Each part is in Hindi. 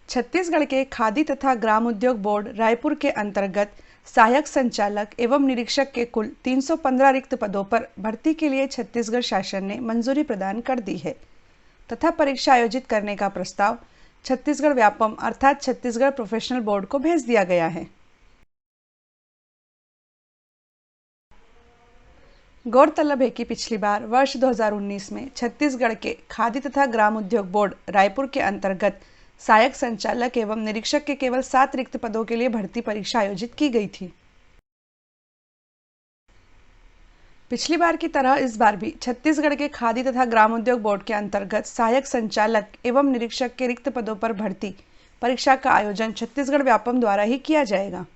छत्तीसगढ़ के खादी तथा ग्राम उद्योग बोर्ड रायपुर के अंतर्गत सहायक संचालक एवं निरीक्षक के कुल 315 रिक्त पदों पर भर्ती के लिए छत्तीसगढ़ शासन ने मंजूरी प्रदान कर दी है तथा परीक्षा आयोजित करने का प्रस्ताव छत्तीसगढ़ व्यापम अर्थात छत्तीसगढ़ प्रोफेशनल बोर्ड को भेज दिया गया है। गौरतलब है कि पिछली बार वर्ष 2019 में छत्तीसगढ़ के खादी तथा ग्राम उद्योग बोर्ड रायपुर के अंतर्गत सहायक संचालक एवं निरीक्षक के केवल 7 रिक्त पदों के लिए भर्ती परीक्षा आयोजित की गई थी। पिछली बार की तरह इस बार भी छत्तीसगढ़ के खादी तथा ग्राम उद्योग बोर्ड के अंतर्गत सहायक संचालक एवं निरीक्षक के रिक्त पदों पर भर्ती परीक्षा का आयोजन छत्तीसगढ़ व्यापम द्वारा ही किया जाएगा।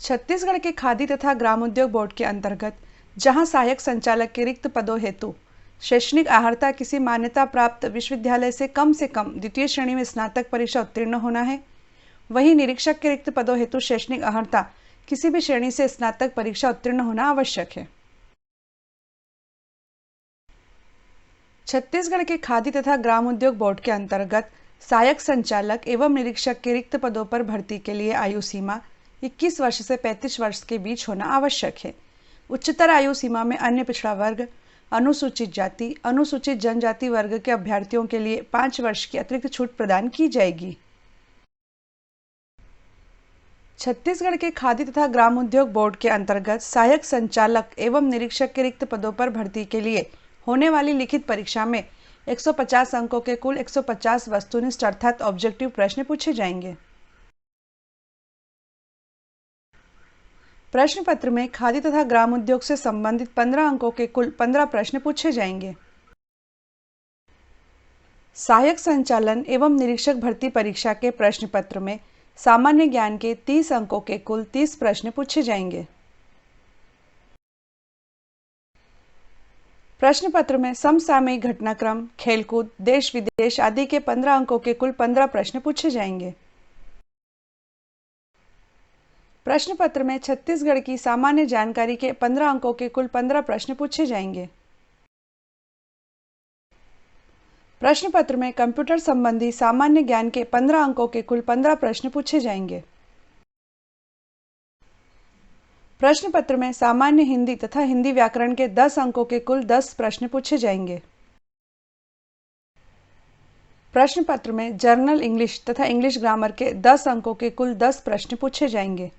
छत्तीसगढ़ के खादी तथा ग्राम उद्योग बोर्ड के अंतर्गत जहां सहायक संचालक के रिक्त पदों हेतु शैक्षणिक अर्हता किसी मान्यता प्राप्त विश्वविद्यालय से कम द्वितीय श्रेणी में स्नातक परीक्षा उत्तीर्ण होना है, वहीं निरीक्षक के रिक्त पदों हेतु शैक्षणिक अर्हता किसी भी श्रेणी से स्नातक परीक्षा उत्तीर्ण होना आवश्यक है। छत्तीसगढ़ के खादी तथा ग्राम उद्योग बोर्ड के अंतर्गत सहायक संचालक एवं निरीक्षक के रिक्त पदों पर भर्ती के लिए आयु सीमा 21 वर्ष से 35 वर्ष के बीच होना आवश्यक है। उच्चतर आयु सीमा में अन्य पिछड़ा वर्ग, अनुसूचित जाति, अनुसूचित जनजाति वर्ग के अभ्यर्थियों के लिए 5 वर्ष की अतिरिक्त छूट प्रदान की जाएगी। छत्तीसगढ़ के खादी तथा ग्राम उद्योग बोर्ड के अंतर्गत सहायक संचालक एवं निरीक्षक के रिक्त पदों पर भर्ती के लिए होने वाली लिखित परीक्षा में 150 अंकों के कुल 150 वस्तुनिष्ठ अर्थात ऑब्जेक्टिव प्रश्न पूछे जाएंगे। प्रश्न पत्र में खादी तथा ग्राम उद्योग से संबंधित 15 अंकों के कुल 15 प्रश्न पूछे जाएंगे। सहायक संचालन एवं निरीक्षक भर्ती परीक्षा के प्रश्न पत्र में सामान्य ज्ञान के 30 अंकों के कुल 30 प्रश्न पूछे जाएंगे। प्रश्न पत्र में समसामयिक घटनाक्रम, खेलकूद, देश विदेश आदि के 15 अंकों के कुल 15 प्रश्न पूछे जाएंगे। प्रश्न पत्र में छत्तीसगढ़ की सामान्य जानकारी के 15 अंकों के कुल 15 प्रश्न पूछे जाएंगे। प्रश्न पत्र में कंप्यूटर संबंधी सामान्य ज्ञान के 15 अंकों के कुल 15 प्रश्न पूछे जाएंगे। प्रश्न पत्र में सामान्य हिंदी तथा हिंदी व्याकरण के 10 अंकों के कुल 10 प्रश्न पूछे जाएंगे। प्रश्न पत्र में जर्नल इंग्लिश तथा इंग्लिश ग्रामर के 10 अंकों के कुल 10 प्रश्न पूछे जाएंगे।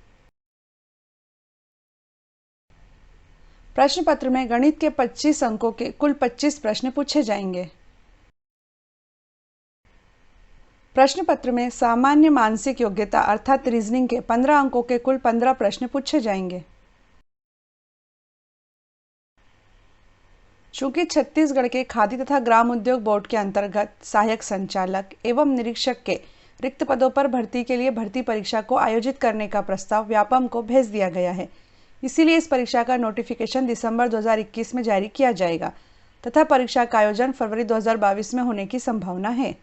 प्रश्न पत्र में गणित के 25 अंकों के कुल 25 प्रश्न पूछे जाएंगे। प्रश्न पत्र में सामान्य मानसिक योग्यता अर्थात रीजनिंग के 15 अंकों के कुल 15 प्रश्न पूछे जाएंगे। चूंकि छत्तीसगढ़ के खादी तथा ग्राम उद्योग बोर्ड के अंतर्गत सहायक संचालक एवं निरीक्षक के रिक्त पदों पर भर्ती के लिए भर्ती परीक्षा को आयोजित करने का प्रस्ताव व्यापम को भेज दिया गया है, इसीलिए इस परीक्षा का नोटिफिकेशन दिसंबर 2021 में जारी किया जाएगा तथा परीक्षा का आयोजन फरवरी 2022 में होने की संभावना है।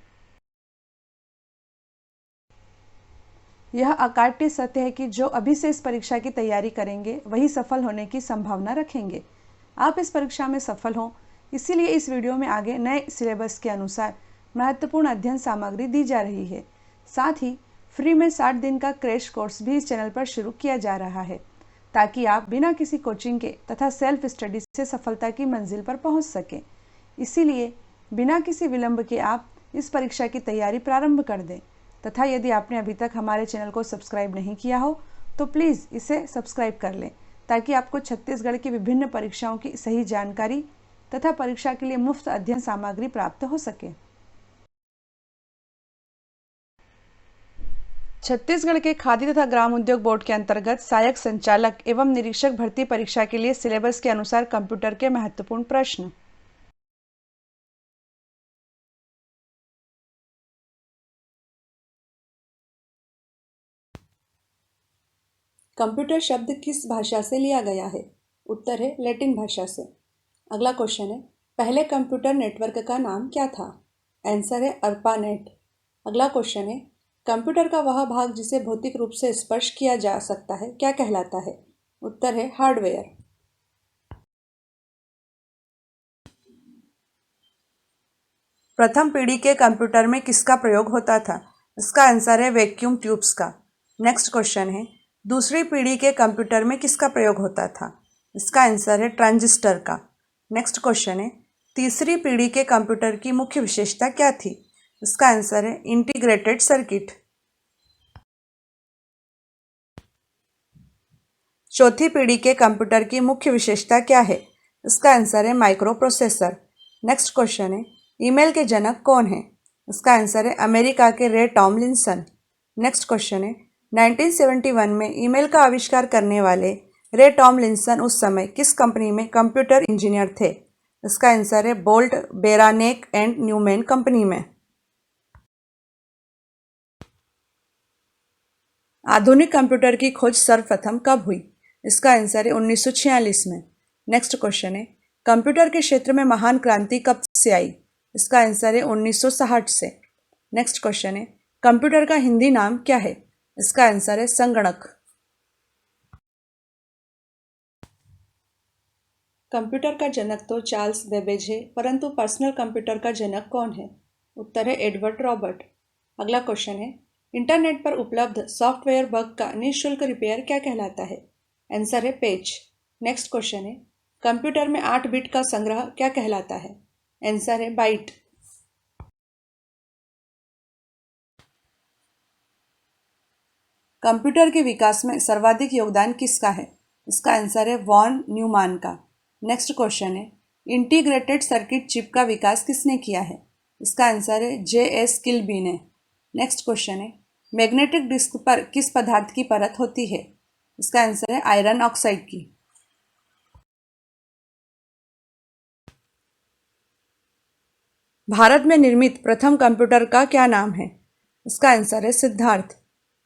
यह अकाट्य सत्य है कि जो अभी से इस परीक्षा की तैयारी करेंगे वही सफल होने की संभावना रखेंगे। आप इस परीक्षा में सफल हों, इसीलिए इस वीडियो में आगे नए सिलेबस के अनुसार महत्वपूर्ण अध्ययन सामग्री दी जा रही है। साथ ही फ्री में 60 दिन का क्रैश कोर्स भी इस चैनल पर शुरू किया जा रहा है ताकि आप बिना किसी कोचिंग के तथा सेल्फ स्टडी से सफलता की मंजिल पर पहुंच सकें। इसीलिए बिना किसी विलंब के आप इस परीक्षा की तैयारी प्रारंभ कर दें तथा यदि आपने अभी तक हमारे चैनल को सब्सक्राइब नहीं किया हो तो प्लीज़ इसे सब्सक्राइब कर लें ताकि आपको छत्तीसगढ़ की विभिन्न परीक्षाओं की सही जानकारी तथा परीक्षा के लिए मुफ्त अध्ययन सामग्री प्राप्त हो सके। छत्तीसगढ़ के खादी तथा ग्राम उद्योग बोर्ड के अंतर्गत सहायक संचालक एवं निरीक्षक भर्ती परीक्षा के लिए सिलेबस के अनुसार कंप्यूटर के महत्वपूर्ण प्रश्न। कंप्यूटर शब्द किस भाषा से लिया गया है? उत्तर है लैटिन भाषा से। अगला क्वेश्चन है, पहले कंप्यूटर नेटवर्क का नाम क्या था? आंसर है अर्पानेट। अगला क्वेश्चन है, कंप्यूटर का वह भाग जिसे भौतिक रूप से स्पर्श किया जा सकता है क्या कहलाता है? उत्तर है हार्डवेयर। प्रथम पीढ़ी के कंप्यूटर में किसका प्रयोग होता था? इसका आंसर है वैक्यूम ट्यूब्स का। नेक्स्ट क्वेश्चन है, दूसरी पीढ़ी के कंप्यूटर में किसका प्रयोग होता था? इसका आंसर है ट्रांजिस्टर का। नेक्स्ट क्वेश्चन है, तीसरी पीढ़ी के कंप्यूटर की मुख्य विशेषता क्या थी? इसका आंसर है इंटीग्रेटेड सर्किट। चौथी पीढ़ी के कंप्यूटर की मुख्य विशेषता क्या है? इसका आंसर है माइक्रो प्रोसेसर। नेक्स्ट क्वेश्चन है, ईमेल के जनक कौन है? इसका आंसर है अमेरिका के रे टॉमलिंसन। नेक्स्ट क्वेश्चन है, 1971 में ईमेल का आविष्कार करने वाले रे टॉमलिंसन उस समय किस कंपनी में कंप्यूटर इंजीनियर थे? इसका आंसर है bolt, Beranek and Newman company में। आधुनिक कंप्यूटर की खोज सर्वप्रथम कब हुई? इसका आंसर है 1946 में। नेक्स्ट क्वेश्चन है, कंप्यूटर के क्षेत्र में महान क्रांति कब से आई? इसका आंसर है 1960 से। नेक्स्ट क्वेश्चन है, कंप्यूटर का हिंदी नाम क्या है? इसका आंसर है संगणक। कंप्यूटर का जनक तो चार्ल्स बेबेज है, परंतु पर्सनल कंप्यूटर का जनक कौन है? उत्तर है एडवर्ड रॉबर्ट। अगला क्वेश्चन है, इंटरनेट पर उपलब्ध सॉफ्टवेयर बग का निःशुल्क रिपेयर क्या कहलाता है? आंसर है पेच। नेक्स्ट क्वेश्चन है, कंप्यूटर में 8 बिट का संग्रह क्या कहलाता है? आंसर है बाइट। कंप्यूटर के विकास में सर्वाधिक योगदान किसका है? इसका आंसर है वॉन न्यूमान का। नेक्स्ट क्वेश्चन है, इंटीग्रेटेड सर्किट चिप का विकास किसने किया है? इसका आंसर है J.S. किल्बी ने। नेक्स्ट क्वेश्चन है, मैग्नेटिक डिस्क पर किस पदार्थ की परत होती है? इसका आंसर है आयरन ऑक्साइड की। भारत में निर्मित प्रथम कंप्यूटर का क्या नाम है? इसका आंसर है सिद्धार्थ।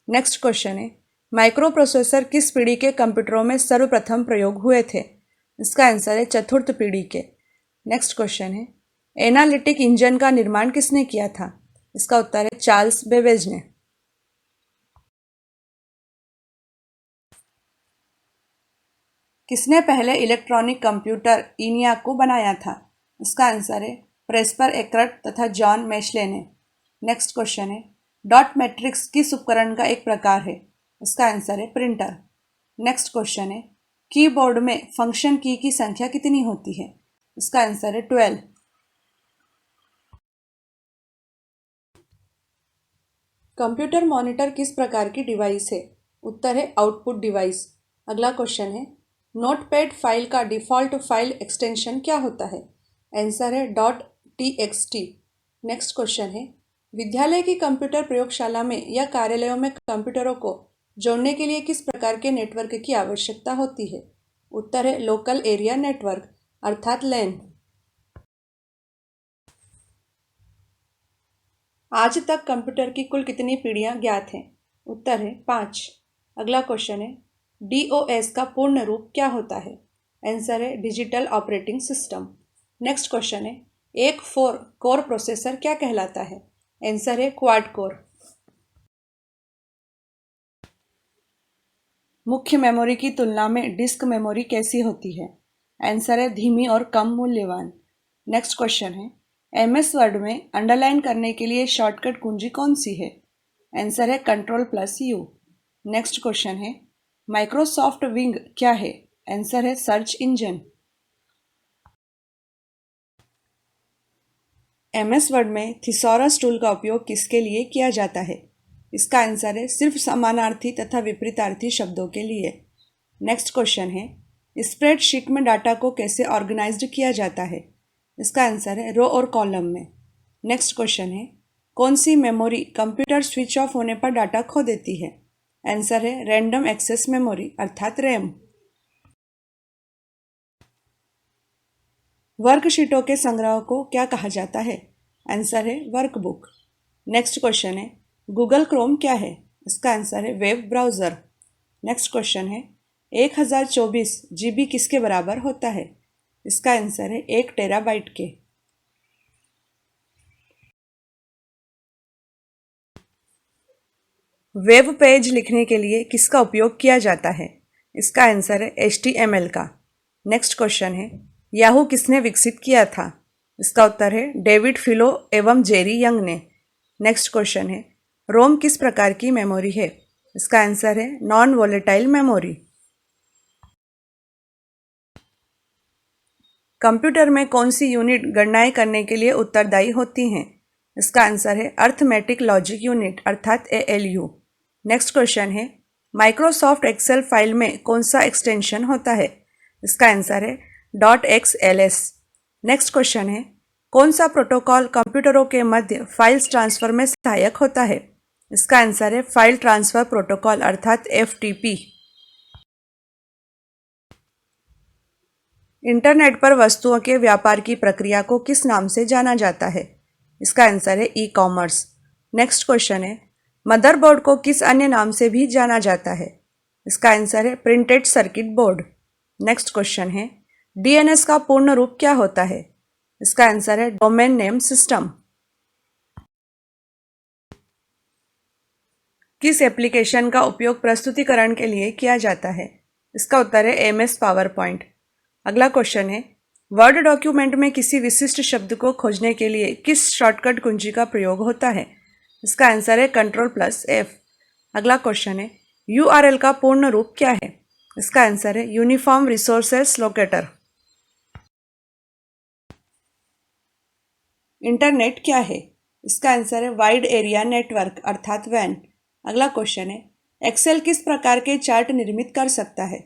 नेक्स्ट क्वेश्चन है, माइक्रो प्रोसेसर किस पीढ़ी के कंप्यूटरों में सर्वप्रथम प्रयोग हुए थे? इसका आंसर है चतुर्थ पीढ़ी के। नेक्स्ट क्वेश्चन है, एनालिटिक इंजन का निर्माण किसने किया था? इसका उत्तर है चार्ल्स बेबेज ने। किसने पहले इलेक्ट्रॉनिक कंप्यूटर ENIAC को बनाया था? इसका आंसर है प्रेस्पर एकर्ट तथा जॉन मैशले ने। नेक्स्ट क्वेश्चन है, डॉट मैट्रिक्स किस उपकरण का एक प्रकार है? इसका आंसर है प्रिंटर। नेक्स्ट क्वेश्चन है, कीबोर्ड में फंक्शन की संख्या कितनी होती है? इसका आंसर है 12। कंप्यूटर मॉनिटर किस प्रकार की डिवाइस है? उत्तर है आउटपुट डिवाइस। अगला क्वेश्चन है, नोटपैड फाइल का डिफ़ॉल्ट फाइल एक्सटेंशन क्या होता है? आंसर है .txt। नेक्स्ट क्वेश्चन है, विद्यालय की कंप्यूटर प्रयोगशाला में या कार्यालयों में कंप्यूटरों को जोड़ने के लिए किस प्रकार के नेटवर्क की आवश्यकता होती है? उत्तर है लोकल एरिया नेटवर्क अर्थात LAN। आज तक कंप्यूटर की कुल कितनी पीढ़ियां ज्ञात हैं? उत्तर है 5। अगला क्वेश्चन है, DOS का पूर्ण रूप क्या होता है? आंसर है digital operating system. Next question है, एक 4 कोर प्रोसेसर क्या कहलाता है? आंसर है क्वाड कोर। मुख्य मेमोरी की तुलना में डिस्क मेमोरी कैसी होती है? आंसर है धीमी और कम मूल्यवान। नेक्स्ट क्वेश्चन है, MS वर्ड में अंडरलाइन करने के लिए शॉर्टकट कुंजी कौन सी है? आंसर है Ctrl+U। नेक्स्ट क्वेश्चन है, माइक्रोसॉफ्ट विंग क्या है? आंसर है सर्च इंजन। MS वर्ड में थिसॉरस टूल का उपयोग किसके लिए किया जाता है? इसका आंसर है सिर्फ समानार्थी तथा विपरीतार्थी शब्दों के लिए। नेक्स्ट क्वेश्चन है, स्प्रेडशीट में डाटा को कैसे ऑर्गेनाइज्ड किया जाता है? इसका आंसर है रो और कॉलम में। नेक्स्ट क्वेश्चन है, कौन सी मेमोरी कंप्यूटर स्विच ऑफ होने पर डाटा खो देती है? आंसर है रैंडम एक्सेस मेमोरी अर्थात रैम। वर्कशीटों के संग्रह को क्या कहा जाता है? आंसर है वर्कबुक। नेक्स्ट क्वेश्चन है, गूगल क्रोम क्या है? इसका आंसर है वेब ब्राउज़र। नेक्स्ट क्वेश्चन है, 1024 GB किसके बराबर होता है? इसका आंसर है 1 टेराबाइट के। वेब पेज लिखने के लिए किसका उपयोग किया जाता है? इसका आंसर है HTML का। नेक्स्ट क्वेश्चन है, याहू किसने विकसित किया था? इसका उत्तर है डेविड फिलो एवं जेरी यंग ने। नेक्स्ट क्वेश्चन है, रोम किस प्रकार की मेमोरी है? इसका आंसर है नॉन वोलेटाइल मेमोरी। कंप्यूटर में कौन सी यूनिट गणनाएं करने के लिए उत्तरदायी होती हैं? इसका आंसर है अर्थमेटिक लॉजिक यूनिट अर्थात ALU। नेक्स्ट क्वेश्चन है, माइक्रोसॉफ्ट एक्सेल फाइल में कौन सा एक्सटेंशन होता है? इसका आंसर है .xls। नेक्स्ट क्वेश्चन है, कौन सा प्रोटोकॉल कंप्यूटरों के मध्य फाइल्स ट्रांसफर में सहायक होता है? इसका आंसर है फाइल ट्रांसफर प्रोटोकॉल अर्थात FTP। इंटरनेट पर वस्तुओं के व्यापार की प्रक्रिया को किस नाम से जाना जाता है? इसका आंसर है ई-कॉमर्स। नेक्स्ट क्वेश्चन है, मदरबोर्ड को किस अन्य नाम से भी जाना जाता है? इसका आंसर है printed circuit board. Next question है, DNS का पूर्ण रूप क्या होता है? इसका आंसर है डोमेन नेम सिस्टम। किस एप्लीकेशन का उपयोग प्रस्तुतिकरण के लिए किया जाता है? इसका उत्तर है MS पावर पॉइंट। अगला क्वेश्चन है, वर्ड डॉक्यूमेंट में किसी विशिष्ट शब्द को खोजने के लिए किस शॉर्टकट कुंजी का प्रयोग होता है? इसका आंसर है Ctrl+F। अगला क्वेश्चन है, URL का पूर्ण रूप क्या है? इसका आंसर है यूनिफॉर्म रिसोर्सेस लोकेटर। इंटरनेट क्या है? इसका आंसर है वाइड एरिया नेटवर्क अर्थात WAN। अगला क्वेश्चन है, एक्सेल किस प्रकार के चार्ट निर्मित कर सकता है?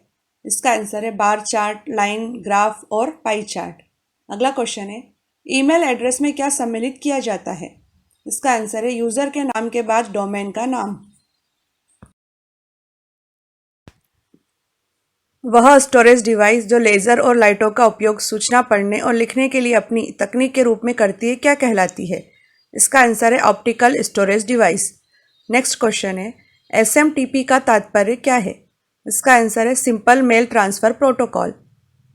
इसका आंसर है बार चार्ट, लाइन, ग्राफ और पाई चार्ट। अगला क्वेश्चन है, ईमेल एड्रेस में क्या सम्मिलित किया जाता है? इसका आंसर है यूजर के नाम के बाद डोमेन का नाम। वह स्टोरेज डिवाइस जो लेजर और लाइटों का उपयोग सूचना पढ़ने और लिखने के लिए अपनी तकनीक के रूप में करती है क्या कहलाती है? इसका आंसर है optical storage device. Next question है, SMTP का तात्पर्य क्या है? इसका आंसर है simple mail transfer protocol.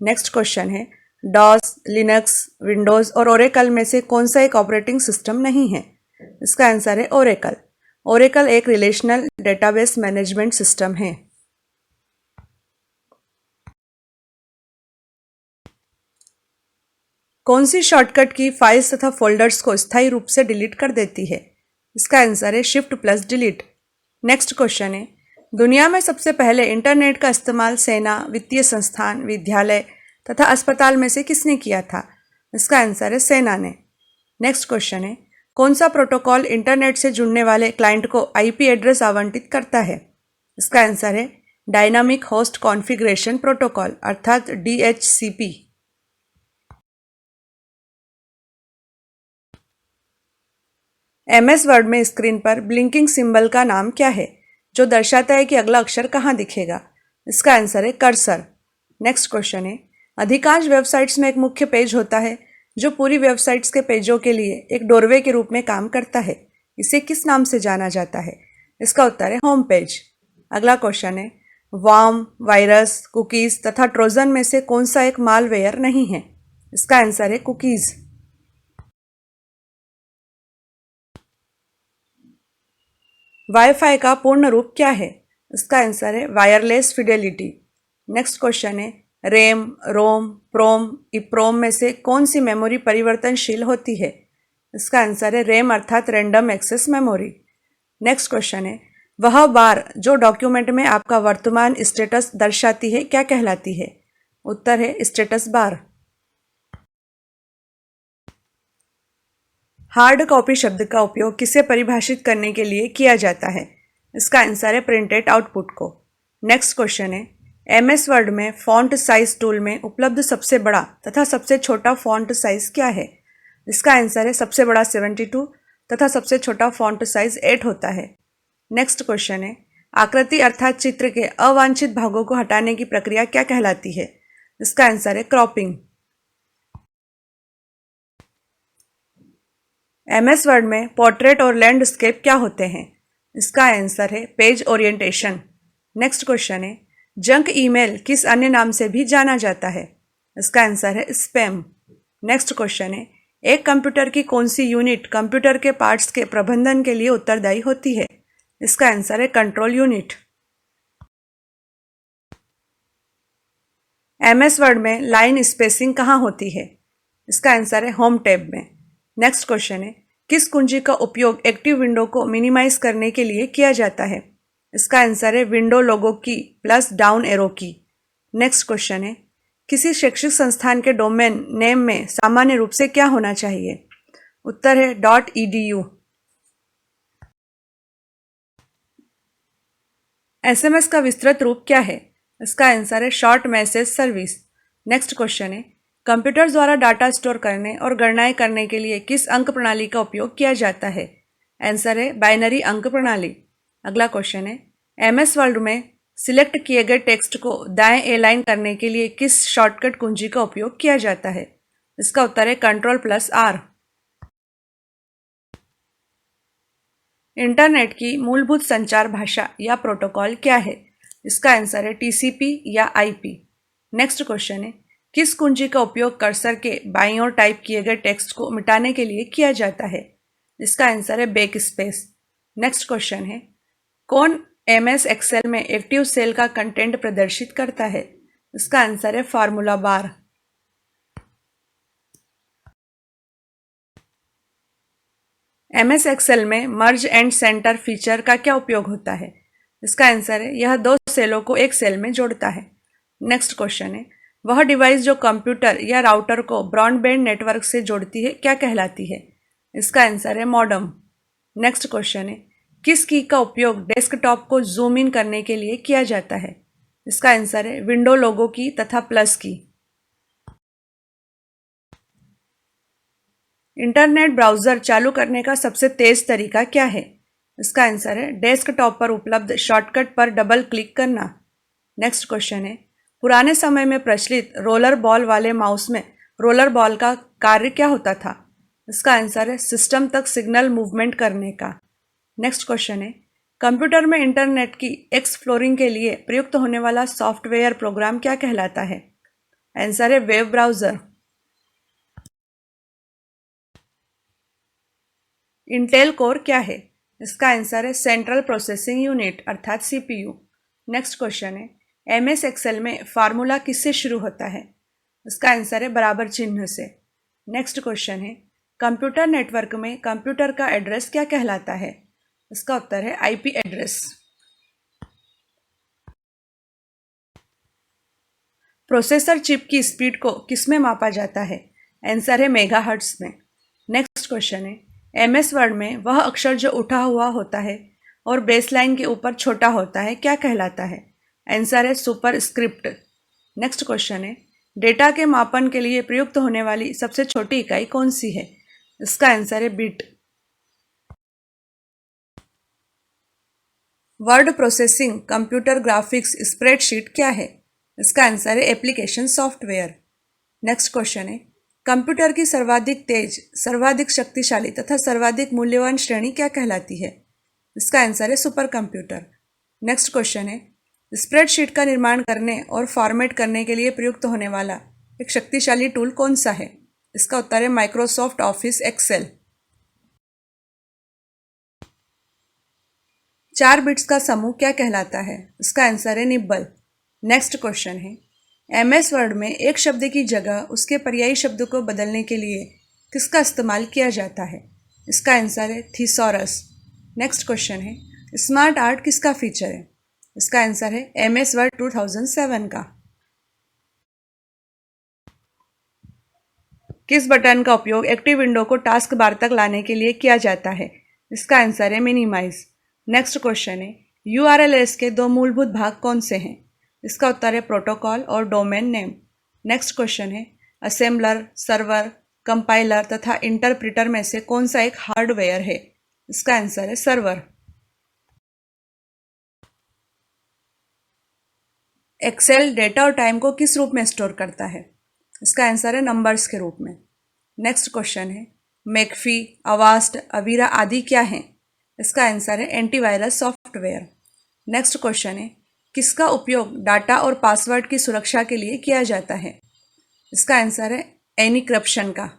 Next question है, डॉस, लिनक्स, विंडोज़ और ओरेकल में से कौन सा एक ऑपरेटिंग सिस्टम नहीं है? इसका आंसर है ओरेकल। ओरेकल एक रिलेशनल डेटाबेस मैनेजमेंट सिस्टम है। कौन सी शॉर्टकट की फाइल्स तथा फोल्डर्स को स्थायी रूप से डिलीट कर देती है? इसका आंसर है Shift+Delete। नेक्स्ट क्वेश्चन है, दुनिया में सबसे पहले इंटरनेट का इस्तेमाल सेना, वित्तीय संस्थान, विद्यालय तथा अस्पताल में से किसने किया था? इसका आंसर है सेना ने। नेक्स्ट क्वेश्चन है, कौन सा प्रोटोकॉल इंटरनेट से जुड़ने वाले क्लाइंट को IP एड्रेस आवंटित करता है? इसका आंसर है डायनामिक होस्ट कॉन्फ़िगरेशन प्रोटोकॉल अर्थात DHCP। MS वर्ड में स्क्रीन पर ब्लिंकिंग सिंबल का नाम क्या है जो दर्शाता है कि अगला अक्षर कहाँ दिखेगा? इसका आंसर है कर्सर। नेक्स्ट क्वेश्चन है, अधिकांश वेबसाइट्स में एक मुख्य पेज होता है जो पूरी वेबसाइट्स के पेजों के लिए एक डोरवे के रूप में काम करता है। इसे किस नाम से जाना जाता है? इसका उत्तर है होम पेज। अगला क्वेश्चन है, वर्म, वायरस, कुकीज़ तथा ट्रोजन में से कौन सा एक मालवेयर नहीं है? इसका आंसर है कुकीज़। वाईफाई का पूर्ण रूप क्या है? इसका आंसर है वायरलेस फिडेलिटी। नेक्स्ट क्वेश्चन है, रैम, रोम, प्रोम, इप्रोम में से कौन सी मेमोरी परिवर्तनशील होती है? इसका आंसर है रैम अर्थात random access memory. Next question है, वह बार जो डॉक्यूमेंट में आपका वर्तमान स्टेटस दर्शाती है क्या कहलाती है? उत्तर है स्टेटस बार। हार्ड कॉपी शब्द का उपयोग किसे परिभाषित करने के लिए किया जाता है? इसका आंसर है प्रिंटेड आउटपुट को। नेक्स्ट क्वेश्चन है, MS वर्ड में फॉन्ट साइज टूल में उपलब्ध सबसे बड़ा तथा सबसे छोटा फॉन्ट साइज क्या है? इसका आंसर है सबसे बड़ा 72 तथा सबसे छोटा फॉन्ट साइज 8 होता है। नेक्स्ट क्वेश्चन है, आकृति अर्थात चित्र के अवांछित भागों को हटाने की प्रक्रिया क्या कहलाती है? इसका आंसर है क्रॉपिंग। MS वर्ड में पोर्ट्रेट और लैंडस्केप क्या होते हैं? इसका आंसर है पेज ओरिएंटेशन। नेक्स्ट क्वेश्चन है, जंक ईमेल किस अन्य नाम से भी जाना जाता है? इसका आंसर है स्पैम। नेक्स्ट क्वेश्चन है, एक कंप्यूटर की कौन सी यूनिट कंप्यूटर के पार्ट्स के प्रबंधन के लिए उत्तरदायी होती है? इसका आंसर है कंट्रोल यूनिट। MS वर्ड में लाइन स्पेसिंग कहाँ होती है? इसका आंसर है होम टैब में। नेक्स्ट क्वेश्चन है, किस कुंजी का उपयोग एक्टिव विंडो को मिनिमाइज करने के लिए किया जाता है? इसका आंसर है विंडो लोगो की प्लस डाउन एरो की। नेक्स्ट क्वेश्चन है, किसी शैक्षिक संस्थान के डोमेन नेम में सामान्य रूप से क्या होना चाहिए? उत्तर है .edu। एसएमएस का विस्तृत रूप क्या है? इसका आंसर है short message service. Next question है, कंप्यूटर द्वारा डाटा स्टोर करने और गणनाएं करने के लिए किस अंक प्रणाली का उपयोग किया जाता है? आंसर है बाइनरी अंक प्रणाली। अगला क्वेश्चन है, एमएस वर्ड में सिलेक्ट किए गए टेक्स्ट को दाएं एलाइन करने के लिए किस शॉर्टकट कुंजी का उपयोग किया जाता है? इसका उत्तर है Ctrl+R। इंटरनेट की मूलभूत संचार भाषा या प्रोटोकॉल क्या है? इसका आंसर है टीसीपी या आईपी। नेक्स्ट क्वेश्चन है, किस कुंजी का उपयोग कर्सर के बाईं ओर टाइप किए गए टेक्स्ट को मिटाने के लिए किया जाता है? इसका आंसर है बैक स्पेस। नेक्स्ट क्वेश्चन है, कौन एमएस एक्सेल में एक्टिव सेल का कंटेंट प्रदर्शित करता है? इसका आंसर है फार्मूला बार। एमएस एक्सेल में मर्ज एंड सेंटर फीचर का क्या उपयोग होता है? इसका आंसर है यह दो सेलों को एक सेल में जोड़ता है। नेक्स्ट क्वेश्चन है, वह डिवाइस जो कंप्यूटर या राउटर को ब्रॉडबैंड नेटवर्क से जोड़ती है क्या कहलाती है? इसका आंसर है मॉडेम। नेक्स्ट क्वेश्चन है, किस की का उपयोग डेस्कटॉप को जूम इन करने के लिए किया जाता है? इसका आंसर है विंडो लोगो की तथा प्लस की। इंटरनेट ब्राउज़र चालू करने का सबसे तेज तरीका क्या है? इसका आंसर है डेस्कटॉप पर उपलब्ध शॉर्टकट पर डबल क्लिक करना। नेक्स्ट क्वेश्चन है, पुराने समय में प्रचलित रोलर बॉल वाले माउस में रोलर बॉल का कार्य क्या होता था? इसका आंसर है सिस्टम तक सिग्नल मूवमेंट करने का। नेक्स्ट क्वेश्चन है, कंप्यूटर में इंटरनेट की एक्सप्लोरिंग के लिए प्रयुक्त होने वाला सॉफ्टवेयर प्रोग्राम क्या कहलाता है? आंसर है वेब ब्राउज़र। इंटेल कोर क्या है? इसका आंसर है सेंट्रल प्रोसेसिंग यूनिट अर्थात सीपीयू। नेक्स्ट क्वेश्चन है, एमएस एक्सेल में फार्मूला किससे शुरू होता है? इसका आंसर है बराबर चिन्ह से। नेक्स्ट क्वेश्चन है, कंप्यूटर नेटवर्क में कंप्यूटर का एड्रेस क्या कहलाता है? इसका उत्तर है आईपी एड्रेस। प्रोसेसर चिप की स्पीड को किस में मापा जाता है? आंसर है मेगाहर्ट्ज में। नेक्स्ट क्वेश्चन है, एमएस वर्ड में वह अक्षर जो उठा हुआ होता है और बेसलाइन के ऊपर छोटा होता है क्या कहलाता है? आंसर है सुपर स्क्रिप्ट। नेक्स्ट क्वेश्चन है, डेटा के मापन के लिए प्रयुक्त होने वाली सबसे छोटी इकाई कौन सी है? इसका आंसर है bit. Word processing computer graphics spreadsheet क्या है? इसका आंसर है एप्लीकेशन सॉफ्टवेयर। नेक्स्ट क्वेश्चन है, कंप्यूटर की सर्वाधिक तेज, सर्वाधिक शक्तिशाली तथा सर्वाधिक मूल्यवान श्रेणी क्या कहलाती है? इसका आंसर है सुपर कंप्यूटर। नेक्स्ट क्वेश्चन है, स्प्रेडशीट का निर्माण करने और फॉर्मेट करने के लिए प्रयुक्त होने वाला एक शक्तिशाली टूल कौन सा है? इसका उत्तर है माइक्रोसॉफ्ट ऑफिस एक्सेल। 4 बिट्स का समूह क्या कहलाता है? इसका आंसर है निब्बल। नेक्स्ट क्वेश्चन है, एमएस वर्ड में एक शब्द की जगह उसके पर्यायी शब्द को बदलने के लिए किसका इस्तेमाल किया जाता है? इसका आंसर है थीसॉरस। नेक्स्ट क्वेश्चन है, स्मार्ट आर्ट किसका फीचर है? इसका आंसर है एमएस वर्ड 2007 का। किस बटन का उपयोग एक्टिव विंडो को टास्क बार तक लाने के लिए किया जाता है? इसका आंसर है मिनिमाइज। नेक्स्ट क्वेश्चन है, यूआरएलएस के दो मूलभूत भाग कौन से हैं? इसका उत्तर है प्रोटोकॉल और डोमेन नेम। नेक्स्ट क्वेश्चन है, असेंबलर, सर्वर, कंपाइलर तथा इंटरप्रिटर में से कौन सा एक हार्डवेयर है? इसका आंसर है सर्वर। एक्सेल डेटा और टाइम को किस रूप में स्टोर करता है? इसका आंसर है नंबर्स के रूप में। नेक्स्ट क्वेश्चन है, मैकफी, अवास्ट, अवीरा आदि क्या हैं? इसका आंसर है एंटीवायरस सॉफ्टवेयर। नेक्स्ट क्वेश्चन है, किसका उपयोग डाटा और पासवर्ड की सुरक्षा के लिए किया जाता है? इसका आंसर है एन्क्रिप्शन का।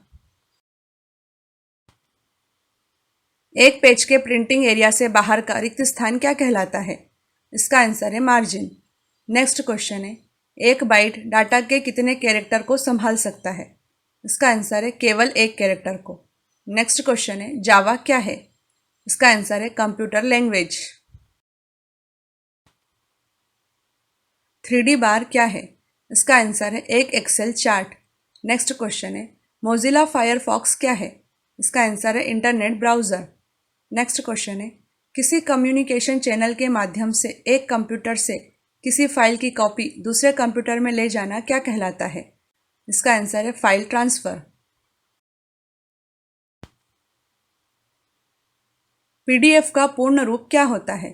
एक पेज के प्रिंटिंग एरिया से बाहर का रिक्त स्थान क्या कहलाता है? इसका आंसर है मार्जिन। नेक्स्ट क्वेश्चन है, एक बाइट डाटा के कितने कैरेक्टर को संभाल सकता है? इसका आंसर है केवल एक कैरेक्टर को। नेक्स्ट क्वेश्चन है जावा क्या है? इसका आंसर है कंप्यूटर लैंग्वेज। 3D बार क्या है? इसका आंसर है एक एक्सेल चार्ट। नेक्स्ट क्वेश्चन है मोजिला फायरफॉक्स क्या है? इसका आंसर है इंटरनेट ब्राउज़र। नेक्स्ट क्वेश्चन है किसी कम्युनिकेशन चैनल के माध्यम से एक कंप्यूटर से किसी फाइल की कॉपी दूसरे कंप्यूटर में ले जाना क्या कहलाता है? इसका आंसर है फाइल ट्रांसफर। पीडीएफ का पूर्ण रूप क्या होता है?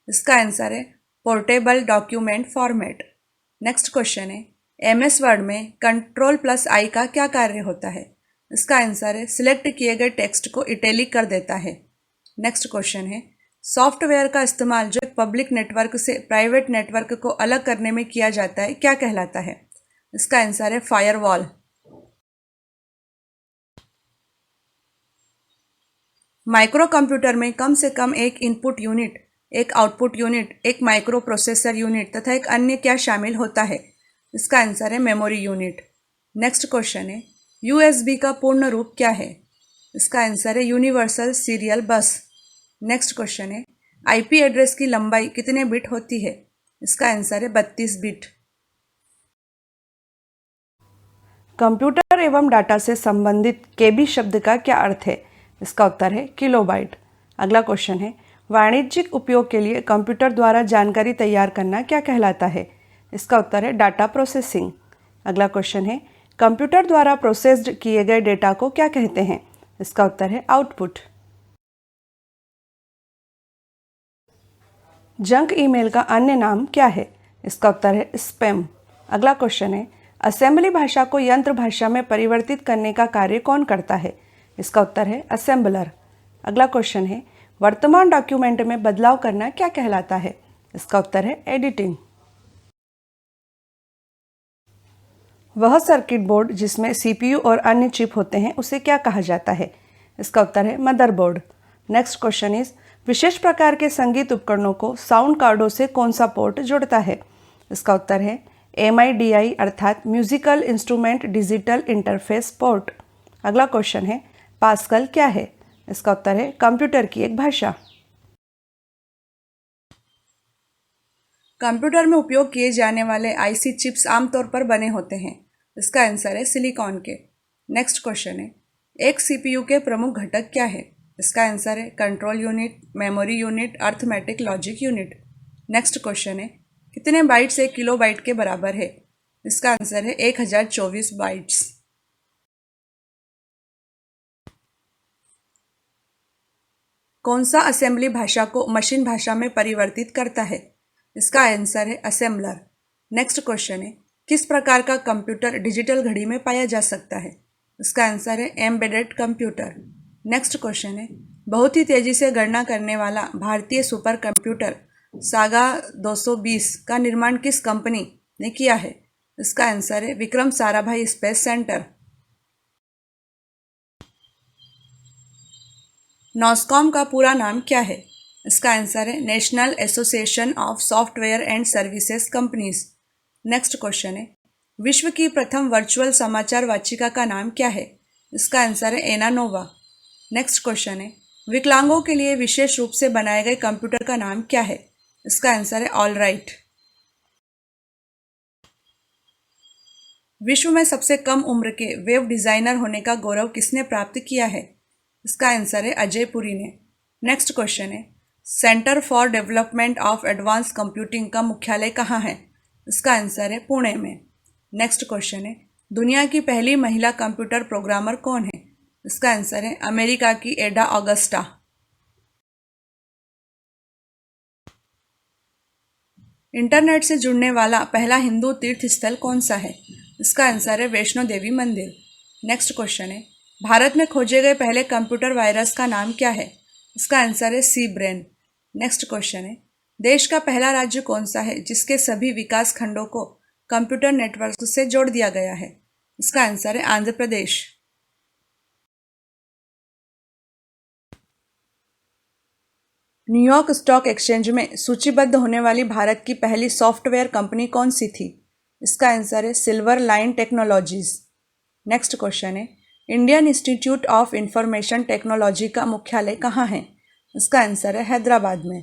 इसका आंसर है portable document format. Next question है एमएस वर्ड में Ctrl+I का क्या कार्य होता है? इसका आंसर है सिलेक्ट किए गए टेक्स्ट को इटैलिक कर देता है। नेक्स्ट क्वेश्चन है सॉफ्टवेयर का इस्तेमाल जो एक पब्लिक नेटवर्क से प्राइवेट नेटवर्क को अलग करने में किया जाता है क्या कहलाता है? इसका आंसर है फायरवॉल। माइक्रो कंप्यूटर में कम से कम एक इनपुट यूनिट, एक आउटपुट यूनिट, एक माइक्रो प्रोसेसर यूनिट तथा एक अन्य क्या शामिल होता है? इसका आंसर है मेमोरी यूनिट। नेक्स्ट क्वेश्चन है यूएसबी का पूर्ण रूप क्या है? इसका आंसर है यूनिवर्सल सीरियल बस। नेक्स्ट क्वेश्चन है आईपी एड्रेस की लंबाई कितने बिट होती है? इसका आंसर है 32 बिट। कंप्यूटर एवं डाटा से संबंधित केबी शब्द का क्या अर्थ है? इसका उत्तर है किलोबाइट। अगला क्वेश्चन है वाणिज्यिक उपयोग के लिए कंप्यूटर द्वारा जानकारी तैयार करना क्या कहलाता है? इसका उत्तर है डाटा प्रोसेसिंग। अगला क्वेश्चन है कंप्यूटर द्वारा प्रोसेस्ड किए गए डेटा को क्या कहते हैं? इसका उत्तर है आउटपुट। जंक ईमेल का अन्य नाम क्या है? इसका उत्तर है स्पैम। अगला क्वेश्चन है असेंबली भाषा को यंत्र भाषा में परिवर्तित करने का कार्य कौन करता है? इसका उत्तर है असेंबलर। अगला क्वेश्चन है वर्तमान डॉक्यूमेंट में बदलाव करना क्या कहलाता है? इसका उत्तर है एडिटिंग। वह सर्किट बोर्ड जिसमें सीपीयू और अन्य चिप होते हैं उसे क्या कहा जाता है? इसका उत्तर है मदरबोर्ड। नेक्स्ट क्वेश्चन इज विशेष प्रकार के संगीत उपकरणों को साउंड कार्डों से कौन सा पोर्ट जोड़ता है? इसका उत्तर है MIDI अर्थात musical instrument digital interface port. अगला क्वेश्चन है पास्कल क्या है? इसका उत्तर है कंप्यूटर की एक भाषा। कंप्यूटर में उपयोग किए जाने वाले आईसी चिप्स आमतौर पर बने होते हैं। इसका आंसर है सिलिकॉन के। नेक्स्ट क्वेश्चन है एक सीपीयू के प्रमुख घटक क्या है? इसका आंसर है control unit, memory unit, arithmetic logic unit. Next question है कितने बाइट्स एक किलोबाइट के बराबर है? इसका आंसर है 1024 बाइट्स। कौन सा असेंबली भाषा को मशीन भाषा में परिवर्तित करता है? इसका आंसर है असेंबलर। नेक्स्ट क्वेश्चन है किस प्रकार का कंप्यूटर डिजिटल घड़ी में पाया जा सकता है? इसका आंसर है एम्बेडेड कंप्यूटर। नेक्स्ट क्वेश्चन है बहुत ही तेजी से गणना करने वाला भारतीय सुपर कंप्यूटर सागा 220 का निर्माण किस कंपनी ने किया है? इसका आंसर है विक्रम साराभाई स्पेस सेंटर। नॉस्कॉम का पूरा नाम क्या है? इसका आंसर है national association of software and services companies. Next question है विश्व की प्रथम वर्चुअल समाचार वाचिका का नाम क्या है? इसका आंसर है एनानोवा। नेक्स्ट क्वेश्चन है विकलांगों के लिए विशेष रूप से बनाए गए कंप्यूटर का नाम क्या है? इसका आंसर है ऑल राइट। विश्व में सबसे कम उम्र के वेब डिजाइनर होने का गौरव किसने प्राप्त किया है? इसका आंसर है अजय पुरी ने। नेक्स्ट क्वेश्चन है centre for development of advance computing का मुख्यालय कहाँ है? इसका आंसर है पुणे में। नेक्स्ट क्वेश्चन है दुनिया की पहली महिला कंप्यूटर प्रोग्रामर कौन है? इसका आंसर है अमेरिका की एडा ऑगस्टा। इंटरनेट से जुड़ने वाला पहला हिंदू तीर्थ स्थल कौन सा है? इसका आंसर है वैष्णो देवी मंदिर। नेक्स्ट क्वेश्चन है भारत में खोजे गए पहले कंप्यूटर वायरस का नाम क्या है? इसका आंसर है सी ब्रेन। नेक्स्ट क्वेश्चन है देश का पहला राज्य कौन सा है जिसके सभी विकास खंडों को कंप्यूटर नेटवर्क से जोड़ दिया गया है? इसका आंसर है Andhra Pradesh. New York stock exchange में सूचीबद्ध होने वाली भारत की पहली सॉफ्टवेयर कंपनी कौन सी थी? इसका आंसर है Silver Line Technologies. Next question है, Indian institute of information technology का मुख्यालय कहाँ है? इसका आंसर है हैदराबाद में।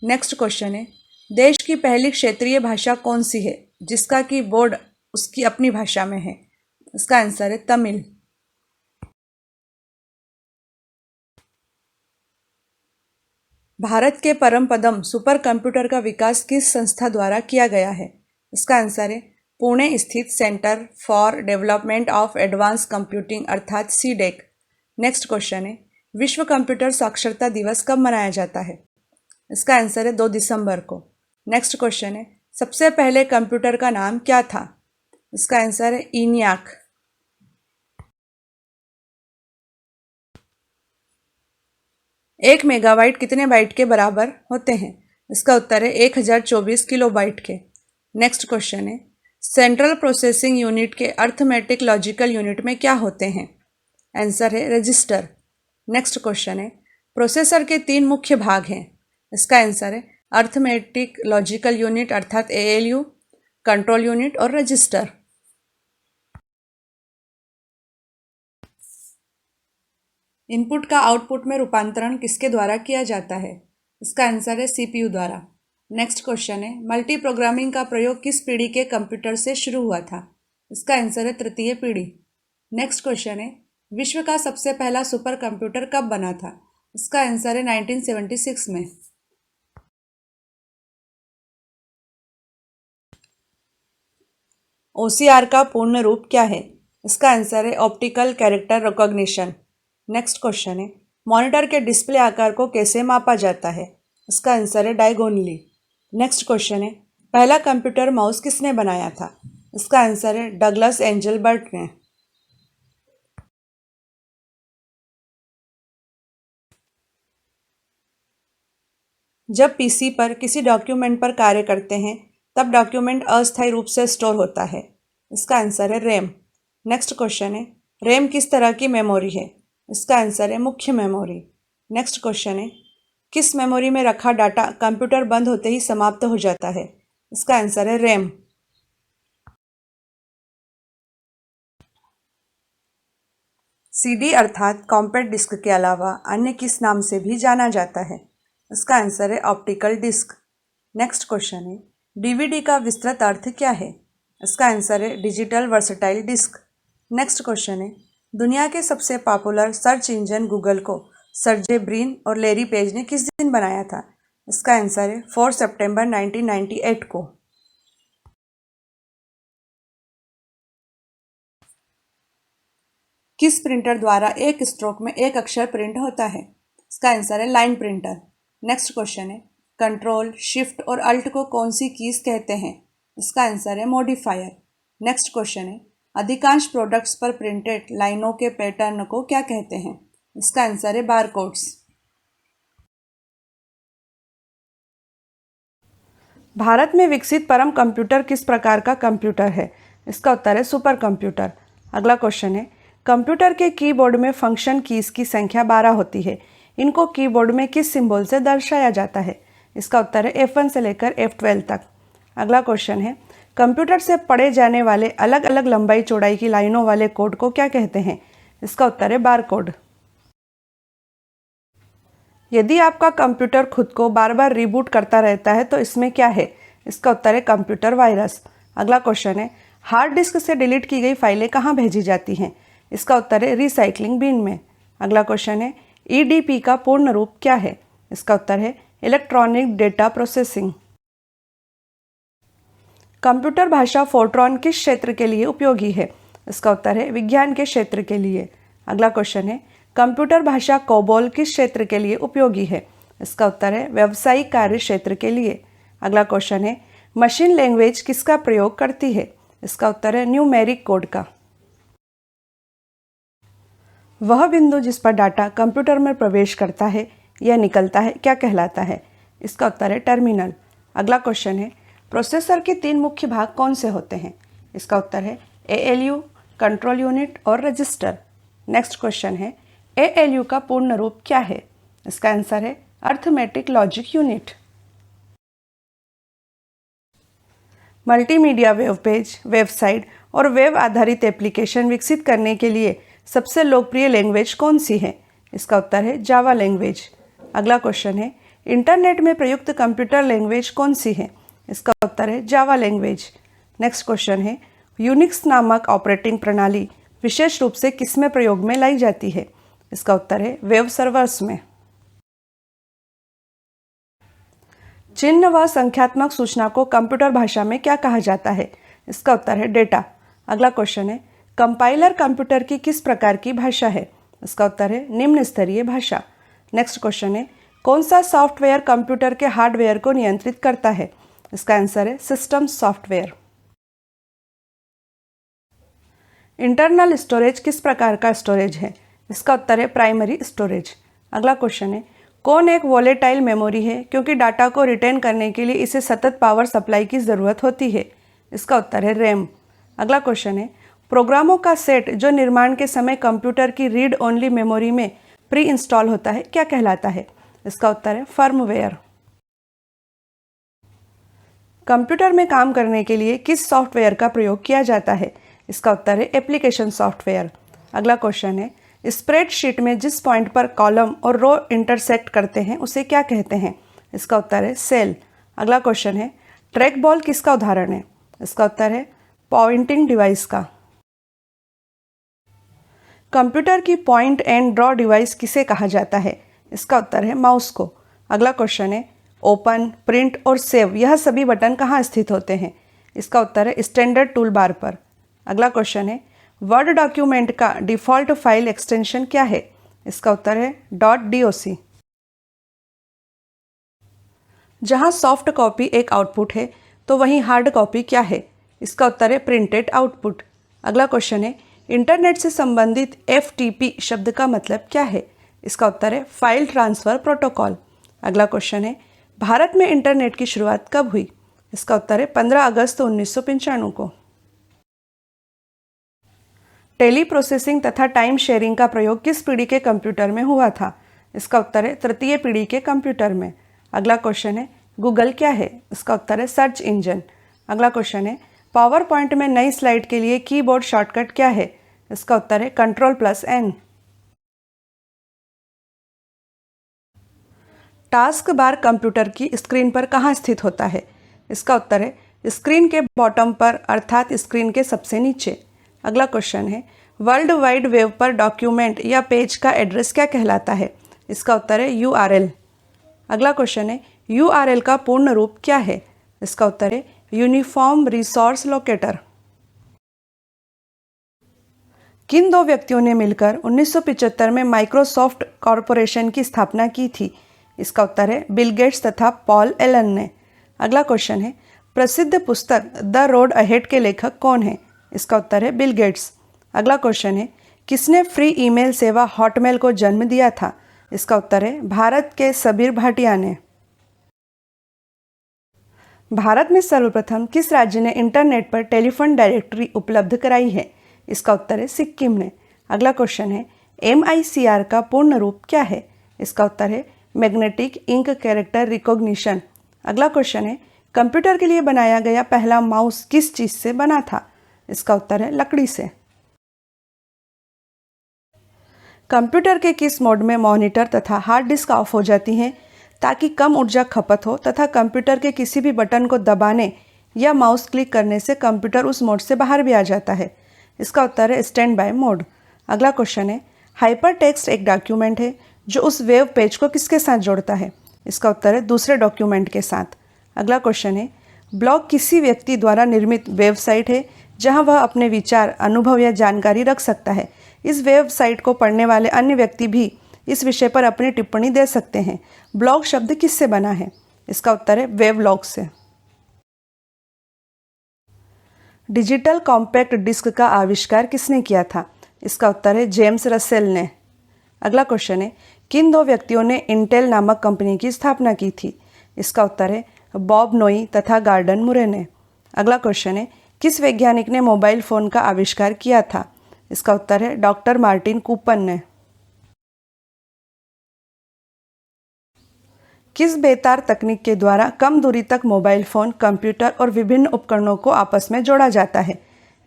नेक्स्ट क्वेश्चन है, देश की पहली क्षेत्रीय भाषा कौन सी है जिसका की बोर्ड उसकी अपनी भाषा में है? इसका आंसर है तमिल। भारत के परम पदम सुपर कंप्यूटर का विकास किस संस्था द्वारा किया गया है? इसका आंसर है पुणे स्थित centre for development of advance computing अर्थात सीडेक। नेक्स्ट क्वेश्चन है, विश्व कंप्यूटर साक्षरता दिवस कब मनाया जाता है? इसका आंसर है 2 दिसंबर को। नेक्स्ट क्वेश्चन है, सबसे पहले कंप्यूटर का नाम क्या था? इसका आंसर है ENIAC। 1 मेगाबाइट कितने बाइट के बराबर होते हैं? इसका उत्तर है 1024 किलोबाइट के। नेक्स्ट क्वेश्चन है, सेंट्रल प्रोसेसिंग यूनिट के अर्थमेटिक लॉजिकल यूनिट में क्या होते हैं? आंसर है रजिस्टर। नेक्स्ट क्वेश्चन है, प्रोसेसर के 3 मुख्य भाग हैं। इसका आंसर है अर्थमेटिक लॉजिकल यूनिट अर्थात ALU, कंट्रोल यूनिट और रजिस्टर। इनपुट का आउटपुट में रूपांतरण किसके द्वारा किया जाता है? इसका आंसर है CPU द्वारा। नेक्स्ट क्वेश्चन है, मल्टी प्रोग्रामिंग का प्रयोग किस पीढ़ी के कंप्यूटर से शुरू हुआ था? इसका आंसर है तृतीय पीढ़ी। नेक्स्ट क्वेश्चन है, विश्व का सबसे पहला सुपर कंप्यूटर कब बना था? इसका आंसर है 1976 में। OCR का पूर्ण रूप क्या है? इसका आंसर है optical character recognition. Next question है, मॉनिटर के डिस्प्ले आकार को कैसे मापा जाता है? इसका आंसर है डायगोनली। नेक्स्ट क्वेश्चन है, पहला कंप्यूटर माउस किसने बनाया था? इसका आंसर है डगलस एंजलबर्ट ने। जब PC पर किसी डॉक्यूमेंट पर कार्य करते हैं तब डॉक्यूमेंट अस्थायी रूप से स्टोर होता है। इसका आंसर है रैम। नेक्स्ट क्वेश्चन है, रैम किस तरह की मेमोरी है? इसका आंसर है मुख्य मेमोरी। नेक्स्ट क्वेश्चन है, किस मेमोरी में रखा डाटा कंप्यूटर बंद होते ही समाप्त हो जाता है? इसका आंसर है रैम। CD अर्थात कॉम्पैक्ट डिस्क के अलावा अन्य किस नाम से भी जाना जाता है? इसका आंसर है ऑप्टिकल डिस्क। नेक्स्ट क्वेश्चन है, DVD का विस्तृत अर्थ क्या है? इसका आंसर है digital versatile disc. Next question है, दुनिया के सबसे पॉपुलर सर्च इंजन गूगल को सर्जे ब्रिन और लैरी पेज ने किस दिन बनाया था? इसका आंसर है 4 सितंबर 1998 को। किस प्रिंटर द्वारा एक स्ट्रोक में एक अक्षर प्रिंट होता है? इसका आंसर है लाइन प्रिंटर। नेक्स्ट क्वेश्चन है, कंट्रोल, शिफ्ट और अल्ट को कौन सी कीज कहते हैं? इसका आंसर है मॉडिफायर। नेक्स्ट क्वेश्चन है, अधिकांश प्रोडक्ट्स पर प्रिंटेड लाइनों के पैटर्न को क्या कहते हैं? इसका आंसर है बारकोड्स। भारत में विकसित परम कंप्यूटर किस प्रकार का कंप्यूटर है? इसका उत्तर है सुपर कंप्यूटर। अगला क्वेश्चन है, कंप्यूटर के कीबोर्ड में फंक्शन कीज की संख्या 12 होती है। इनको कीबोर्ड में किस सिंबल से दर्शाया जाता है? इसका उत्तर है F1 से लेकर F12 तक। अगला क्वेश्चन है, कंप्यूटर से पढ़े जाने वाले अलग अलग लंबाई चौड़ाई की लाइनों वाले कोड को क्या कहते हैं? इसका उत्तर है बारकोड। यदि आपका कंप्यूटर खुद को बार बार रिबूट करता रहता है तो इसमें क्या है? इसका उत्तर है कंप्यूटर वायरस। अगला क्वेश्चन है, हार्ड डिस्क से डिलीट की गई फाइलें कहाँ भेजी जाती हैं? इसका उत्तर है रिसाइकलिंग बिन में। अगला क्वेश्चन है, EDP का पूर्ण रूप क्या है? इसका उत्तर है इलेक्ट्रॉनिक डेटा प्रोसेसिंग। कंप्यूटर भाषा फोर्ट्रॉन किस क्षेत्र के लिए उपयोगी है? इसका उत्तर है विज्ञान के क्षेत्र के लिए। अगला क्वेश्चन है, कंप्यूटर भाषा कोबोल किस क्षेत्र के लिए उपयोगी है? इसका उत्तर है व्यावसायिक कार्य क्षेत्र के लिए। अगला क्वेश्चन है, मशीन लैंग्वेज किसका प्रयोग करती है? इसका उत्तर है न्यूमेरिक कोड का। वह बिंदु जिस पर डाटा कंप्यूटर में प्रवेश करता है या निकलता है क्या कहलाता है? इसका उत्तर है टर्मिनल। अगला क्वेश्चन है, प्रोसेसर के 3 मुख्य भाग कौन से होते हैं? इसका उत्तर है ALU, कंट्रोल यूनिट और रजिस्टर। नेक्स्ट क्वेश्चन है, ALU का पूर्ण रूप क्या है? इसका आंसर है arithmetic logic unit. Multimedia web page, website और वेब आधारित एप्लीकेशन विकसित करने के लिए सबसे लोकप्रिय लैंग्वेज कौन सी है? इसका उत्तर है जावा लैंग्वेज। अगला क्वेश्चन है, इंटरनेट में प्रयुक्त कंप्यूटर लैंग्वेज कौन सी है? इसका उत्तर है जावा लैंग्वेज। नेक्स्ट क्वेश्चन है, यूनिक्स नामक ऑपरेटिंग प्रणाली विशेष रूप से किसमें प्रयोग में लाई जाती है? इसका उत्तर है वेब सर्वर्स में। चिन्ह व संख्यात्मक सूचना को कंप्यूटर भाषा में क्या कहा जाता है? इसका उत्तर है डेटा। अगला क्वेश्चन है, कंपाइलर कंप्यूटर की किस प्रकार की भाषा है? इसका उत्तर है निम्न स्तरीय भाषा। नेक्स्ट क्वेश्चन है, कौन सा सॉफ्टवेयर कंप्यूटर के हार्डवेयर को नियंत्रित करता है? इसका आंसर है सिस्टम सॉफ्टवेयर। इंटरनल स्टोरेज किस प्रकार का स्टोरेज है? इसका उत्तर है प्राइमरी स्टोरेज। अगला क्वेश्चन है, कौन एक वोलेटाइल मेमोरी है क्योंकि डाटा को रिटेन करने के लिए इसे सतत पावर सप्लाई की ज़रूरत होती है? इसका उत्तर है रैम। अगला क्वेश्चन है, प्रोग्रामों का सेट जो निर्माण के समय कंप्यूटर की रीड ओनली मेमोरी में प्री इंस्टॉल होता है क्या कहलाता है? इसका उत्तर है फर्मवेयर। कंप्यूटर में काम करने के लिए किस सॉफ्टवेयर का प्रयोग किया जाता है? इसका उत्तर है एप्लीकेशन सॉफ्टवेयर। अगला क्वेश्चन है, स्प्रेडशीट में जिस पॉइंट पर कॉलम और रो इंटरसेक्ट करते हैं उसे क्या कहते हैं? इसका उत्तर है सेल। अगला क्वेश्चन है, ट्रैक बॉल किसका उदाहरण है? इसका उत्तर है पॉइंटिंग डिवाइस का। कंप्यूटर की पॉइंट एंड ड्रॉ डिवाइस किसे कहा जाता है? इसका उत्तर है माउस को। अगला क्वेश्चन है, ओपन, प्रिंट और सेव यह सभी बटन कहाँ स्थित होते हैं? इसका उत्तर है स्टैंडर्ड टूल बार पर। अगला क्वेश्चन है, वर्ड डॉक्यूमेंट का डिफ़ॉल्ट फाइल एक्सटेंशन क्या है? इसका उत्तर है .doc। जहां सॉफ्ट कॉपी एक आउटपुट है तो वहीं हार्ड कॉपी क्या है? इसका उत्तर है प्रिंटेड आउटपुट। अगला क्वेश्चन है, इंटरनेट से संबंधित FTP शब्द का मतलब क्या है? इसका उत्तर है फाइल ट्रांसफ़र प्रोटोकॉल। अगला क्वेश्चन है, भारत में इंटरनेट की शुरुआत कब हुई? इसका उत्तर है 15 अगस्त 1995 को। टेली प्रोसेसिंग तथा टाइम शेयरिंग का प्रयोग किस पीढ़ी के कंप्यूटर में हुआ था? इसका उत्तर है तृतीय पीढ़ी के कंप्यूटर में। अगला क्वेश्चन है, गूगल क्या है? इसका उत्तर है सर्च इंजन। अगला क्वेश्चन है, पावर पॉइंट में नई स्लाइड के लिए कीबोर्ड शॉर्टकट क्या है? इसका उत्तर है Ctrl+N। टास्क बार कंप्यूटर की स्क्रीन पर कहाँ स्थित होता है? इसका उत्तर है स्क्रीन के बॉटम पर अर्थात स्क्रीन के सबसे नीचे। अगला क्वेश्चन है, वर्ल्ड वाइड वेब पर डॉक्यूमेंट या पेज का एड्रेस क्या कहलाता है? इसका उत्तर है URL। अगला क्वेश्चन है, URL का पूर्ण रूप क्या है? इसका उत्तर है यूनिफॉर्म रिसोर्स लोकेटर। किन दो व्यक्तियों ने मिलकर 1975 में माइक्रोसॉफ्ट कॉरपोरेशन की स्थापना की थी? इसका उत्तर है बिल गेट्स तथा पॉल एलन ने। अगला क्वेश्चन है, प्रसिद्ध पुस्तक द रोड अहेड के लेखक कौन है? इसका उत्तर है बिल गेट्स। अगला क्वेश्चन है, किसने फ्री ईमेल सेवा हॉटमेल को जन्म दिया था? इसका उत्तर है भारत के सबीर भाटिया ने। भारत में सर्वप्रथम किस राज्य ने इंटरनेट पर टेलीफोन डायरेक्टरी उपलब्ध कराई है? इसका उत्तर है सिक्किम ने। अगला क्वेश्चन है, MICR का पूर्ण रूप क्या है? इसका उत्तर है मैग्नेटिक इंक कैरेक्टर रिकॉग्निशन। अगला क्वेश्चन है, कंप्यूटर के लिए बनाया गया पहला माउस किस चीज से बना था? इसका उत्तर है लकड़ी से। कंप्यूटर के किस मोड में मॉनिटर तथा हार्ड डिस्क ऑफ हो जाती हैं ताकि कम ऊर्जा खपत हो तथा कंप्यूटर के किसी भी बटन को दबाने या माउस क्लिक करने से कंप्यूटर उस मोड से बाहर भी आ जाता है? इसका उत्तर है स्टैंड बाय मोड। अगला क्वेश्चन है, हाइपर टेक्स्ट एक डॉक्यूमेंट है जो उस वेब पेज को किसके साथ जोड़ता है? इसका उत्तर है दूसरे डॉक्यूमेंट के साथ। अगला क्वेश्चन है, ब्लॉग किसी व्यक्ति द्वारा निर्मित वेबसाइट है जहां वह अपने विचार, अनुभव या जानकारी रख सकता है। इस वेबसाइट को पढ़ने वाले अन्य व्यक्ति भी इस विषय पर अपनी टिप्पणी दे सकते हैं। ब्लॉग शब्द किससे बना है? इसका उत्तर है वेबलॉग से। डिजिटल कॉम्पैक्ट डिस्क का आविष्कार किसने किया था? इसका उत्तर है जेम्स रसेल ने। अगला क्वेश्चन है, किन दो व्यक्तियों ने इंटेल नामक कंपनी की स्थापना की थी? इसका उत्तर है बॉब नोई तथा गार्डन मुरे ने। अगला क्वेश्चन है, किस वैज्ञानिक ने मोबाइल फ़ोन का आविष्कार किया था? इसका उत्तर है डॉक्टर मार्टिन कूपन ने। किस बेतार तकनीक के द्वारा कम दूरी तक मोबाइल फ़ोन, कंप्यूटर और विभिन्न उपकरणों को आपस में जोड़ा जाता है?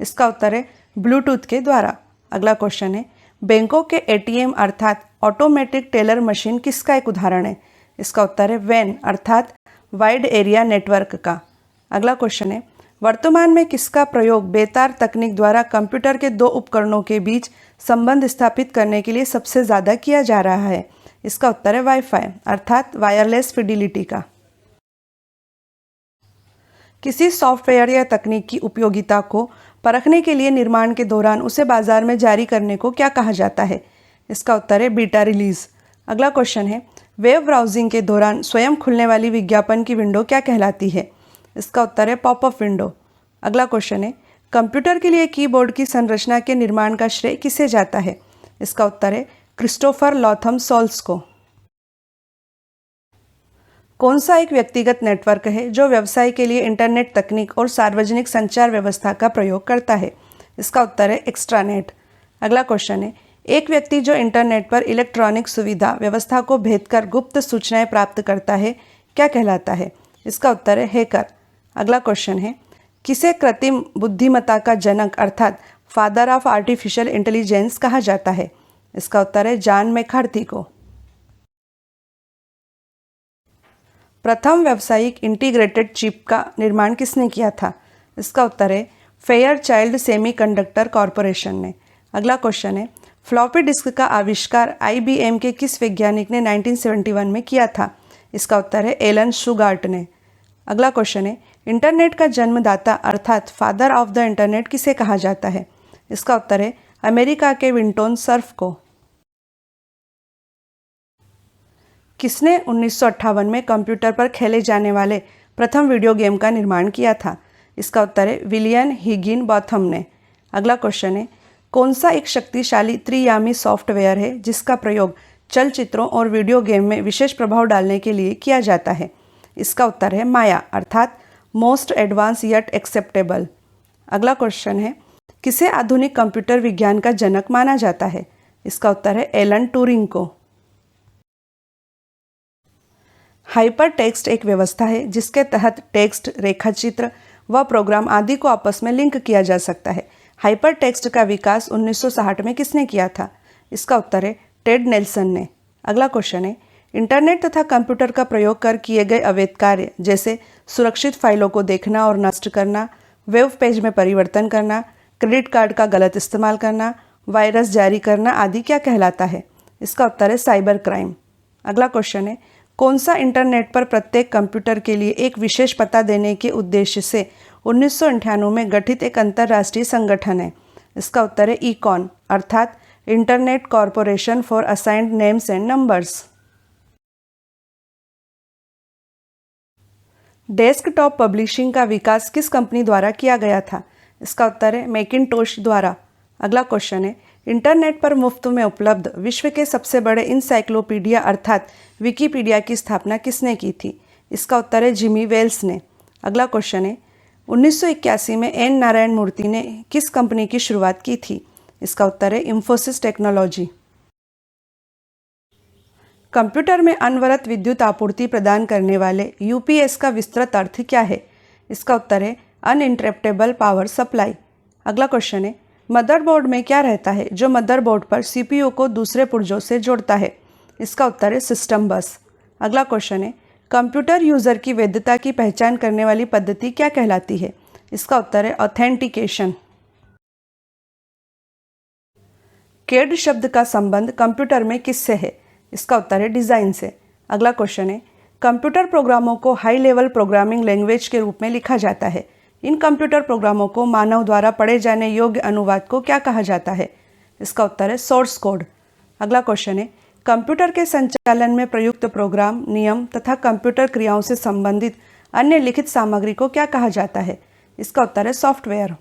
इसका उत्तर है ब्लूटूथ के द्वारा। अगला क्वेश्चन है, बैंकों के एटीएम अर्थात ऑटोमेटिक टेलर मशीन किसका एक उदाहरण है? इसका उत्तर है वैन अर्थात वाइड एरिया नेटवर्क का। अगला क्वेश्चन है, वर्तमान में किसका प्रयोग बेतार तकनीक द्वारा कंप्यूटर के दो उपकरणों के बीच संबंध स्थापित करने के लिए सबसे ज़्यादा किया जा रहा है? इसका उत्तर है वाईफाई अर्थात वायरलेस फिडिलिटी का। किसी सॉफ्टवेयर या तकनीक की उपयोगिता को परखने के लिए निर्माण के दौरान उसे बाजार में जारी करने को क्या कहा जाता है? इसका उत्तर है बीटा रिलीज। अगला क्वेश्चन है, वेब ब्राउजिंग के दौरान स्वयं खुलने वाली विज्ञापन की विंडो क्या कहलाती है? इसका उत्तर है पॉपअप विंडो। अगला क्वेश्चन है, कंप्यूटर के लिए कीबोर्ड की संरचना के निर्माण का श्रेय किसे जाता है? इसका उत्तर है क्रिस्टोफर लॉथम सोल्स को। कौन सा एक व्यक्तिगत नेटवर्क है जो व्यवसाय के लिए इंटरनेट तकनीक और सार्वजनिक संचार व्यवस्था का प्रयोग करता है? इसका उत्तर है एक्स्ट्रानेट। अगला क्वेश्चन है, एक व्यक्ति जो इंटरनेट पर इलेक्ट्रॉनिक सुविधा व्यवस्था को भेद कर गुप्त सूचनाएं प्राप्त करता है क्या कहलाता है? इसका उत्तर है हैकर। अगला क्वेश्चन है, किसे कृत्रिम बुद्धिमत्ता का जनक अर्थात फादर ऑफ आर्टिफिशियल इंटेलिजेंस कहा जाता है? इसका उत्तर है जॉन मैकार्थी को। प्रथम व्यावसायिक इंटीग्रेटेड चिप का निर्माण किसने किया था? इसका उत्तर है फेयरचाइल्ड सेमीकंडक्टर कॉरपोरेशन ने। अगला क्वेश्चन है, फ्लॉपी डिस्क का आविष्कार IBM के किस वैज्ञानिक ने 1971 में किया था? इसका उत्तर है एलन शुगार्ट ने। अगला क्वेश्चन है, इंटरनेट का जन्मदाता अर्थात फादर ऑफ द इंटरनेट किसे कहा जाता है? इसका उत्तर है अमेरिका के विंटोन सर्फ को। किसने 1958 में कंप्यूटर पर खेले जाने वाले प्रथम वीडियो गेम का निर्माण किया था? इसका उत्तर है विलियम हिगिन बॉथम ने। अगला क्वेश्चन है, कौन सा एक शक्तिशाली त्रियामी सॉफ्टवेयर है जिसका प्रयोग चलचित्रों और वीडियो गेम में विशेष प्रभाव डालने के लिए किया जाता है? इसका उत्तर है माया अर्थात मोस्ट एडवांस येट एक्सेप्टेबल। अगला क्वेश्चन है, किसे आधुनिक कंप्यूटर विज्ञान का जनक माना जाता है? इसका उत्तर है एलन ट्यूरिंग को। हाइपर टेक्स्ट एक व्यवस्था है जिसके तहत टेक्स्ट, रेखाचित्र व प्रोग्राम आदि को आपस में लिंक किया जा सकता है। हाइपर टेक्स्ट का विकास 1960 में किसने किया था? इसका उत्तर है टेड नेल्सन ने। अगला क्वेश्चन है, इंटरनेट तथा कंप्यूटर का प्रयोग कर किए गए अवैध कार्य जैसे सुरक्षित फाइलों को देखना और नष्ट करना, वेब पेज में परिवर्तन करना, क्रेडिट कार्ड का गलत इस्तेमाल करना, वायरस जारी करना आदि क्या कहलाता है? इसका उत्तर है साइबर क्राइम। अगला क्वेश्चन है, कौन सा इंटरनेट पर प्रत्येक कंप्यूटर के लिए एक विशेष पता देने के उद्देश्य से 1998 में गठित एक अंतर्राष्ट्रीय संगठन है? इसका उत्तर है ईकॉन अर्थात internet corporation for assigned names and numbers. Desktop publishing का विकास किस कंपनी द्वारा किया गया था? इसका उत्तर है मैकिन्टोश द्वारा। अगला क्वेश्चन है, इंटरनेट पर मुफ्त में उपलब्ध विश्व के सबसे बड़े इंसाइक्लोपीडिया अर्थात विकिपीडिया की स्थापना किसने की थी? इसका उत्तर है जिमी वेल्स ने। अगला क्वेश्चन है, 1981 में एन नारायण मूर्ति ने किस कंपनी की शुरुआत की थी? इसका उत्तर है इंफोसिस टेक्नोलॉजी। कंप्यूटर में अनवरत विद्युत आपूर्ति प्रदान करने वाले UPS का विस्तृत अर्थ क्या है? इसका उत्तर है अनइंटरप्टेबल पावर सप्लाई। अगला क्वेश्चन है, मदरबोर्ड में क्या रहता है जो मदरबोर्ड पर CPU को दूसरे पुर्जों से जोड़ता है? इसका उत्तर है सिस्टम बस। अगला क्वेश्चन है, कंप्यूटर यूजर की वैधता की पहचान करने वाली पद्धति क्या कहलाती है? इसका उत्तर है ऑथेंटिकेशन। कैड शब्द का संबंध कंप्यूटर में किससे है? इसका उत्तर है डिजाइन से। अगला क्वेश्चन है, कंप्यूटर प्रोग्रामों को हाई लेवल प्रोग्रामिंग लैंग्वेज के रूप में लिखा जाता है। इन कंप्यूटर प्रोग्रामों को मानव द्वारा पढ़े जाने योग्य अनुवाद को क्या कहा जाता है? इसका उत्तर है सोर्स कोड। अगला क्वेश्चन है, कंप्यूटर के संचालन में प्रयुक्त प्रोग्राम, नियम तथा कंप्यूटर क्रियाओं से संबंधित अन्य लिखित सामग्री को क्या कहा जाता है? इसका उत्तर है सॉफ्टवेयर।